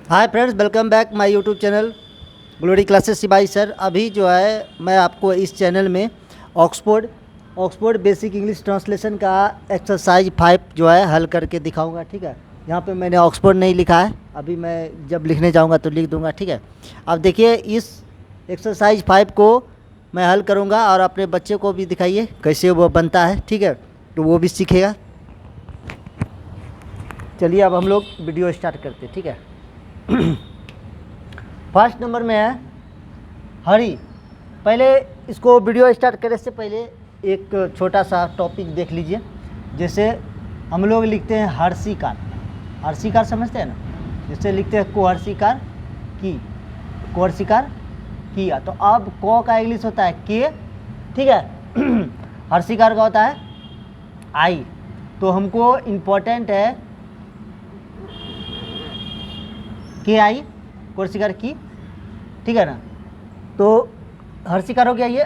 Hi friends, welcome back my YouTube channel glory classes सिपाही sir. अभी जो है मैं आपको इस चैनल में ऑक्सफोर्ड बेसिक इंग्लिश ट्रांसलेशन का एक्सरसाइज 5 जो है हल करके दिखाऊंगा। ठीक है, यहाँ पे मैंने ऑक्सफोर्ड नहीं लिखा है, अभी मैं जब लिखने जाऊँगा तो लिख दूँगा। ठीक है, अब देखिए इस एक्सरसाइज 5 को मैं हल करूँगा और अपने बच्चे को भी दिखाइए कैसे वो बनता है। ठीक है, तो वो भी सीखेगा। चलिए अब हम लोग वीडियो स्टार्ट करते हैं। ठीक है, फर्स्ट नंबर में है हरी। पहले इसको वीडियो स्टार्ट करने से पहले एक छोटा सा टॉपिक देख लीजिए। जैसे हम लोग लिखते हैं हर्षिकार, हर्षिकार समझते हैं ना। जैसे लिखते हैं कोहर्षिकार की, कोहर्षिकार किया, तो अब को का इंग्लिश होता है के। ठीक है, हर्षिकार का होता है आई। तो हमको इम्पोर्टेंट है के आई, कोहर्षिकार की। ठीक है ना, तो हर्षिकार हो गया ये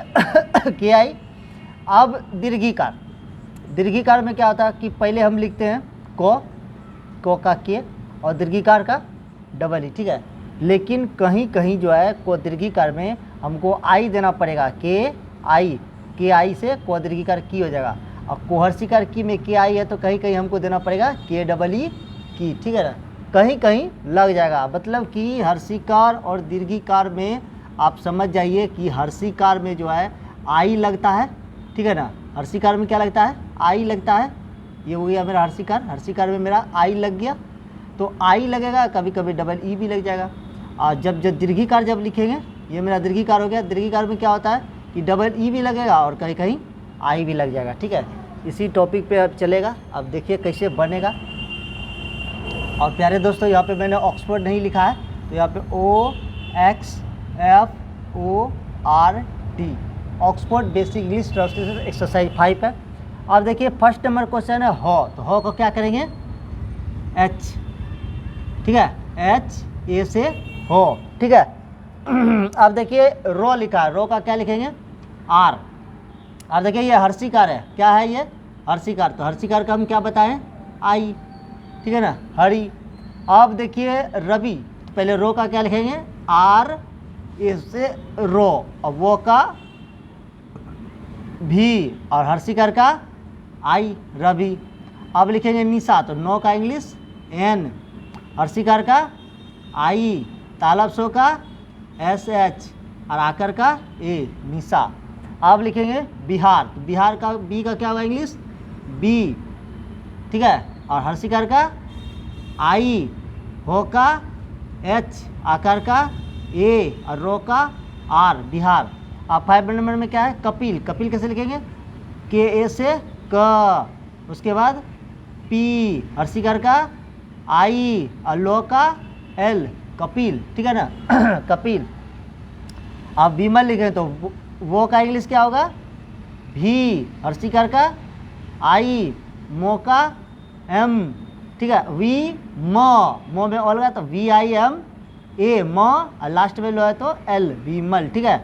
के आई। अब दीर्घिकार, दीर्घिकार में क्या होता है कि पहले हम लिखते हैं को का के और दीर्घिकार का डबल ही। ठीक है, लेकिन कहीं कहीं जो है को दीर्घिकार में हमको आई देना पड़ेगा, के आई से को दीर्घिकार की हो जाएगा। और कोहर्षिकार की में के आई है तो कहीं कहीं हमको देना पड़ेगा के डबल ई की। ठीक है ना, कहीं कहीं लग जाएगा। मतलब कि हर्षिकार और दीर्घिकार में आप समझ जाइए कि हर्षिकार में जो है आई लगता है। ठीक है ना, हर्षिकार में क्या लगता है, आई लगता है। ये हो गया मेरा हर्षिकार, हर्षिकार में मेरा आई लग गया तो आई लगेगा, कभी कभी डबल ई भी लग जाएगा। और जब दीर्घिकार जब लिखेंगे, ये मेरा दीर्घिकार हो गया। दीर्घिकार में क्या होता है कि डबल ई भी लगेगा और कहीं कहीं आई भी लग जाएगा। ठीक है, इसी टॉपिक पे अब चलेगा। अब देखिए कैसे बनेगा। और प्यारे दोस्तों, यहाँ पे मैंने ऑक्सफोर्ड नहीं लिखा है, तो यहाँ पे OXFORD, Oxford basic English translation exercise 5 है। अब देखिए फर्स्ट नंबर क्वेश्चन है हो, तो हो को क्या करेंगे एच। ठीक है, एच ए से हो। ठीक है, अब देखिए रो लिखा है, रो का क्या लिखेंगे आर। अब देखिए ये हर्षिकार है, क्या है ये हर्षिकार, तो हर्षिकार का हम क्या बताएं आई। ठीक है ना, हरी। अब देखिए रवि, पहले रो का क्या लिखेंगे आर ए से रो, और वो का भी, और हर्षिकार का आई रवि। अब लिखेंगे निशा, तो नो का इंग्लिश एन, हर्षिकार का आई, तालब सो का SH और आकर का ए निशा। अब लिखेंगे बिहार, तो बिहार का बी का क्या होगा इंग्लिश बी। ठीक है, और हर्षिकार का आई, हो का एच, आकार का ए और रो का आर, बिहार। अब 5 नंबर में क्या है कपिल, कपिल कैसे लिखेंगे के ए से क, उसके बाद पी, हर्षिकार का आई और लो का एल, कपिल। ठीक है ना कपिल। अब विमल लिखें तो वो का इंग्लिश क्या होगा भी, हर्षिकार का आई, मो का एम। ठीक है, वी मो में ओल गया तो VIM ए म, और लास्ट में लो है तो एल, विमल। ठीक है,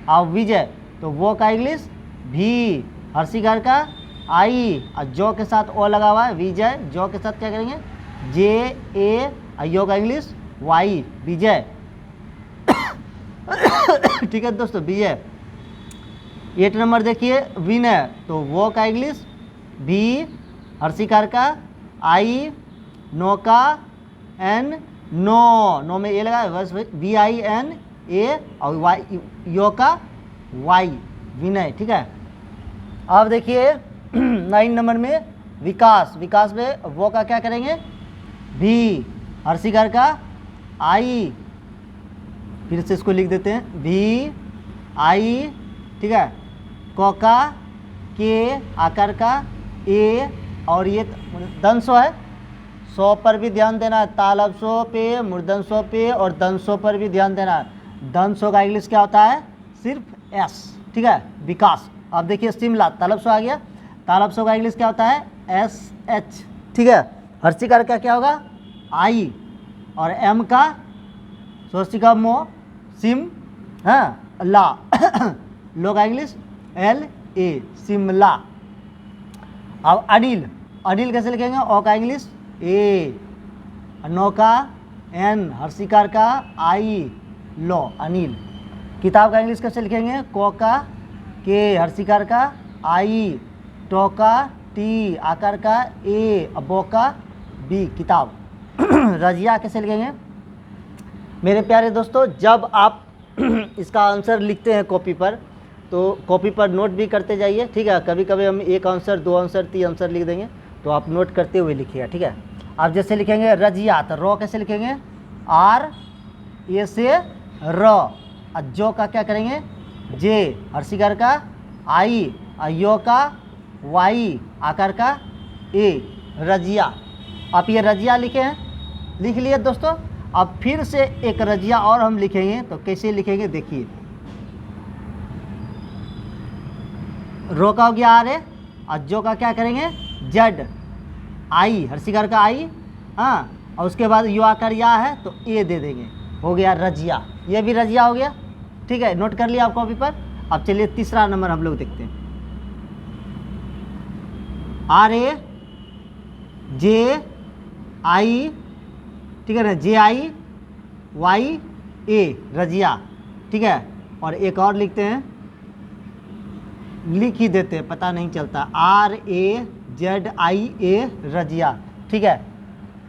अब विजय, तो वो का इंग्लिश भी, हर्षिकार का आई और जो के साथ ओ लगा हुआ है विजय, जो के साथ क्या करेंगे JA, और यो का इंग्लिश वाई, विजय। ठीक है दोस्तों, विजय। 8 नंबर देखिए विनय, तो वो का इंग्लिश भी, हर्षिकार का आई, नो का एन, नो में ए लगा बस VINA, और वाई, यो का वाई, विनय। ठीक है, अब देखिए 9 नंबर में विकास, विकास में वो का क्या करेंगे भी, हर्षिकार का आई, फिर से इसको लिख देते हैं VI। ठीक है, को का के, आकार का ए, और ये दंसो है, सो पर भी ध्यान देना है, तालब सो पे, मूर्धन्य पे और दंसो पर भी ध्यान देना है। दंसो का इंग्लिश क्या होता है सिर्फ एस। ठीक है, विकास। अब देखिए शिमला, तालब सो आ गया, तालब सो का इंग्लिश क्या होता है SH। ठीक है, हर्षिकार का क्या होगा आई, और एम का सोर्सिका मो, सिम, हाँ ला, लो का इंग्लिश LA, शिमला। अब अनिल, अनिल कैसे लिखेंगे ओ का इंग्लिश ए, नो का एन हर्षिकार का आई लो अनिल। किताब का इंग्लिश कैसे लिखेंगे? को का के, हर्षिकार का आई, टो का टी, आकार का ए, बो का बी किताब। रजिया कैसे लिखेंगे? मेरे प्यारे दोस्तों, जब आप इसका आंसर लिखते हैं कॉपी पर, तो कॉपी पर नोट भी करते जाइए, ठीक है। कभी कभी हम एक आंसर, दो आंसर, तीन आंसर लिख देंगे, तो आप नोट करते हुए लिखिएगा, ठीक है। आप जैसे लिखेंगे रजिया, तो रो कैसे लिखेंगे? आर ए से र। और जो का क्या करेंगे? जे, हर्षिकार का आई, यो का वाई, आकार का ए, रजिया। आप ये रजिया लिखे हैं, लिख लिए दोस्तों। अब फिर से एक रजिया और हम लिखेंगे, तो कैसे लिखेंगे देखिए। रो का हो गया आर है, और जो का क्या करेंगे? जेड, आई, हर्षिकार का आई, हाँ, और उसके बाद यू आकर या है तो ए दे देंगे, हो गया रजिया। ये भी रजिया हो गया, ठीक है। नोट कर लिया आप कॉपी पर। अब चलिए तीसरा नंबर हम लोग देखते हैं। आर ए जे आई, ठीक है ना, जे आई वाई ए, रजिया, ठीक है। और एक और लिखते हैं, लिख ही देते हैं, पता नहीं चलता, आर ए जेड आई ए, रजिया, ठीक है।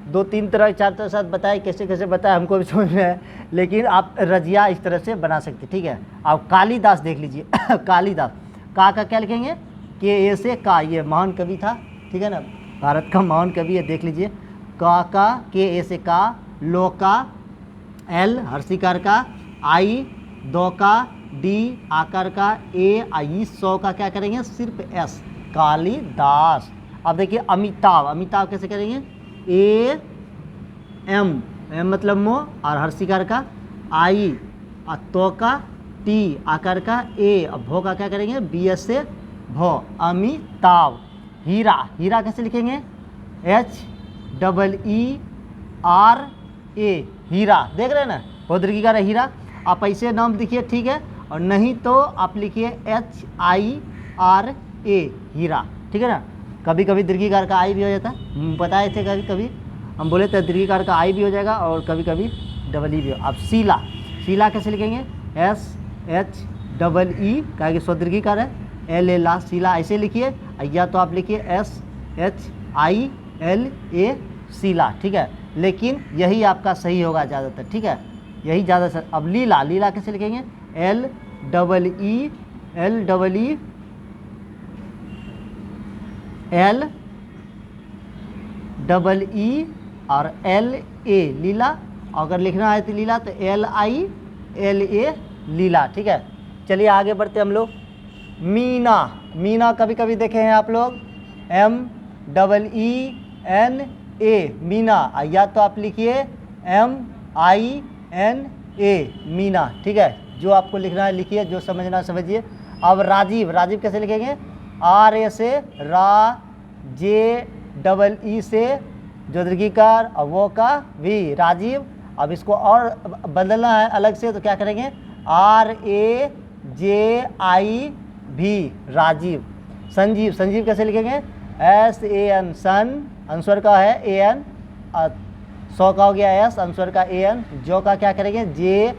दो तीन तरह, चार तरह साथ बताए, कैसे कैसे बताए हमको भी समझ में है, लेकिन आप रजिया इस तरह से बना सकते, ठीक है। आप कालिदास देख लीजिए। कालिदास, का क्या लिखेंगे? के ए से का, ये महान कवि था, ठीक है ना, भारत का महान कवि है, देख लीजिए। का के ए से का, लो का एल, हर्षिकार का आई, दो का डी, आकार का ए, आई, सौ का क्या करेंगे? सिर्फ एस, कालिदास। अब देखिए अमिताभ, अमिताभ कैसे करेंगे? ए एम, एम मतलब मो, और हर्षिकार का आई, और तो का टी, आकार का ए, और भो का क्या करेंगे? बी एस से भो, अमिताभ। हीरा, हीरा कैसे लिखेंगे? H double E R A, हीरा, देख रहे हैं ना, बहुत दीर्घिकार है हीरा। आप ऐसे नाम लिखिए, ठीक है, और नहीं तो आप लिखिए एच आई आर ए, हीरा, ठीक है ना। कभी कभी दीर्घिकार का आई भी हो जाता है, बताए थे कभी कभी, हम बोले थे दीर्घिकार का आई भी हो जाएगा, और कभी कभी डबल ई भी हो। अब शीला, शीला कैसे लिखेंगे? एस एच डबल ई, क्या कि स्वदीर्घिकार है, एल ए ला, शीला ऐसे लिखिए, या तो आप लिखिए S H I L A, Sheela, ठीक है। लेकिन यही आपका सही होगा ज़्यादातर, ठीक है, यही ज़्यादा सर। अब लीला, लीला कैसे लिखेंगे? L double E, L double E L double E और एल ए, लीला। अगर लिखना है तो लीला, तो एल आई एल ए, लीला, ठीक है। चलिए आगे बढ़ते हम लोग। मीना, मीना कभी कभी देखे हैं आप लोग, M double E N A, Meena, या तो आप लिखिए M I N A, Meena, ठीक है। जो आपको लिखना है लिखिए, जो समझना समझिए। अब राजीव, राजीव कैसे लिखेंगे? आर ए से रा, जे डबल ई से जो दीर्घिकार, और वो का वी, राजीव। अब इसको और बदलना है अलग से, तो क्या करेंगे? आर ए जे आई भी, राजीव। संजीव, संजीव कैसे लिखेंगे? एस ए एन, सन, अंस्वर का है ए एन, सौ का हो गया एस, अंस्वर का ए एन। जो का क्या करेंगे? जे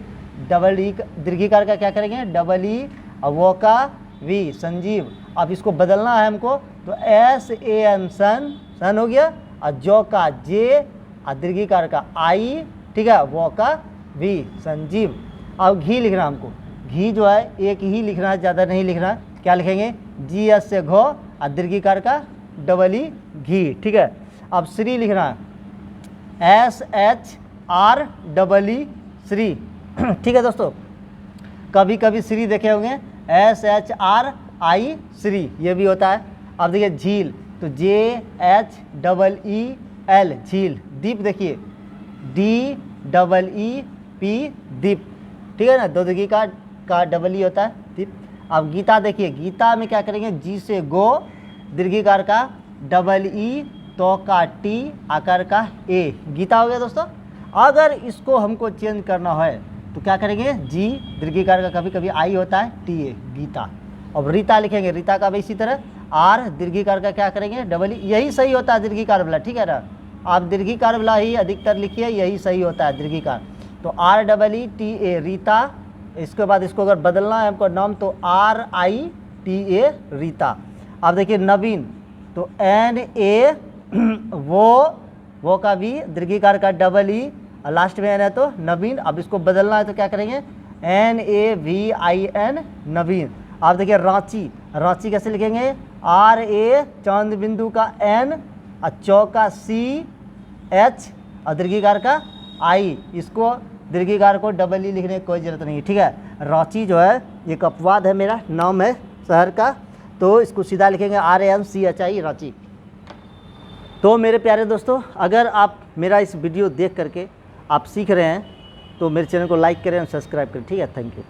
डबल ई, दीर्घिकार का क्या करेंगे? डबल ई, और वो का वी, संजीव। अब इसको बदलना है हमको, तो एस ए एन, सन, सन हो गया, और जो का जे, और दीर्घिकार का आई, ठीक है, वो का वी, संजीव। अब घी लिखना हमको, घी जो है एक ही लिखना है, ज़्यादा नहीं लिखना है। क्या लिखेंगे? जी एस से घो, और दीर्घिकार का डबल ई, घी, ठीक है। अब श्री लिखना है, S H R double E, Shri, ठीक है दोस्तों। कभी कभी श्री देखे होंगे, एस एच आर आई, श्री, ये भी होता है। अब देखिए झील, तो जे एच डबल ई एल, झील। दीप देखिए, डी डबल ई पी, दीप, ठीक है ना, दो दीर्घिकार का डबल ई होता है, दीप। अब गीता देखिए, गीता में क्या करेंगे? जी से गो, दीर्घिकार का डबल ई, तो का टी, आकार का ए, गीता हो गया दोस्तों। अगर इसको हमको चेंज करना है तो क्या करेंगे? जी, दीर्घिकार का कभी कभी आई होता है, टी ए, गीता। अब रीता लिखेंगे, रीता का भी इसी तरह, आर, दीर्घिकार का क्या करेंगे? डबल ई, यही सही होता है दीर्घिकार वाला, ठीक है ना। आप दीर्घिकार वाला ही अधिकतर लिखिए, यही सही होता है दीर्घिकार। तो REETA रीता, इसके बाद इसको अगर बदलना है हमको नाम तो RITA रीता। अब देखिए नवीन, तो NA वो का भी दीर्घिकार का EE, लास्ट में N है तो नवीन। अब इसको बदलना है तो क्या करेंगे NAVIN नवीन। आप देखिए रांची, रांची कैसे लिखेंगे RA चांद बिंदु का N और चौ का CH और दीर्घिकार का I, इसको दीर्घिकार को EE लिखने की कोई ज़रूरत नहीं है, ठीक है। रांची जो है एक अपवाद है, मेरा नाम है शहर का, तो इसको सीधा लिखेंगे RANCHI रांची। तो मेरे प्यारे दोस्तों, अगर आप मेरा इस वीडियो देख करके आप सीख रहे हैं तो मेरे चैनल को लाइक करें और सब्सक्राइब करें, ठीक है। Thank you.